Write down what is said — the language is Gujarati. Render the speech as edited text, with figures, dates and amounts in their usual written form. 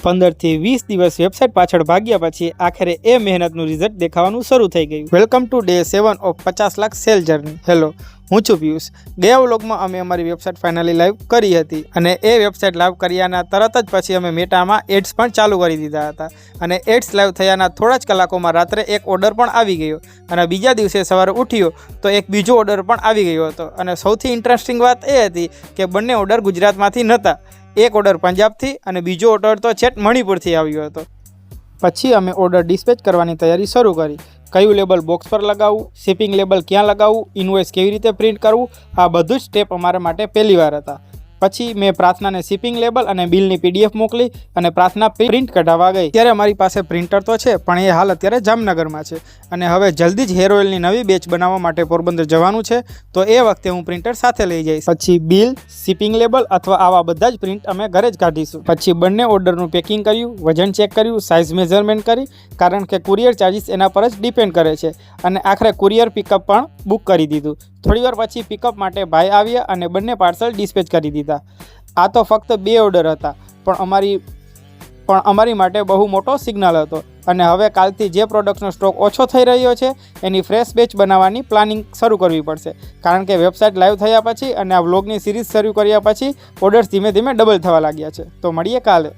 15 થી 20 દિવસ વેબસાઇટ પાછળ ભાગ્યા પછી આખરે એ મહેનતનું રિઝલ્ટ દેખાવાનું શરૂ થઈ ગયું। Welcome to day 7 of 50 lakh cell journey. Hello, હું છું પિયુષ। ગયા વ્લોગમાં અમે અમારી વેબસાઇટ ફાઇનલી લાઈવ કરી હતી અને એ વેબસાઇટ લાઈવ કર્યાના તરત જ પછી અમે મેટામાં એડ્સ પણ ચાલુ કરી દીધા હતા અને એડ્સ લાઈવ થયાના થોડા જ કલાકોમાં રાત્રે એક ઓર્ડર પણ આવી ગયો અને બીજા દિવસે સવારે ઉઠ્યો તો એક બીજો ઓર્ડર પણ આવી ગયો હતો અને સૌથી ઇન્ટરેસ્ટિંગ વાત એ હતી કે બંને ઓર્ડર ગુજરાતમાંથી નહોતા। એક ઓર્ડર પંજાબથી અને બીજો ઓર્ડર તો છેટ મણિપુરથી આવ્યો હતો। પછી અમે ઓર્ડર ડિસ્પેચ કરવાની તૈયારી શરૂ કરી। કયું લેબલ બોક્સ પર લગાવવું, શિપિંગ લેબલ ક્યાં લગાવવું, ઇન્વોઇસ કેવી રીતે પ્રિન્ટ કરવું, આ બધું જ સ્ટેપ અમારા માટે પહેલીવાર હતા। પછી મેં પ્રાર્થનાને શિપિંગ લેબલ અને બિલની પીડીએફ મોકલી અને પ્રાર્થના પ્રિન્ટ કઢાવવા ગઈ। ત્યારે અમારી પાસે પ્રિન્ટર તો છે પણ એ હાલ અત્યારે જામનગરમાં છે અને હવે જલ્દી જ હેર ઓઇલની નવી બેચ બનાવવા માટે પોરબંદર જવાનું છે તો એ વખતે હું પ્રિન્ટર સાથે લઈ જઈશ। પછી બિલ, શિપિંગ લેબલ અથવા આવા બધા જ પ્રિન્ટ અમે ઘરે જ કાઢીશું। પછી બંને ઓર્ડરનું પેકિંગ કર્યું, વજન ચેક કર્યું, સાઇઝ મેઝરમેન્ટ કરી કારણ કે કુરિયર ચાર્જિસ એના પર જ ડિપેન્ડ કરે છે અને આખરે કુરિયર પિકઅપ પણ બુક કરી દીધું। થોડીવાર પછી પિકઅપ માટે ભાઈ આવ્યા અને બંને પાર્સલ ડિસ્પેચ કરી દીધા। આ તો ફક્ત 2 ઓર્ડર હતા પણ અમારી માટે બહુ મોટો સિગ્નલ હતો અને હવે કાલથી જે પ્રોડક્ટનો સ્ટોક ઓછો થઈ રહ્યો છે એની ફ્રેશ બેચ બનાવવાની પ્લાનિંગ શરૂ કરવી પડશે કારણ કે વેબસાઇટ લાઈવ થયા પછી અને આ વ્લોગની સિરીઝ શરૂ કર્યા પછી ઓર્ડર્સ ધીમે ધીમે ડબલ થવા લાગ્યા છે। તો મળીએ કાલે।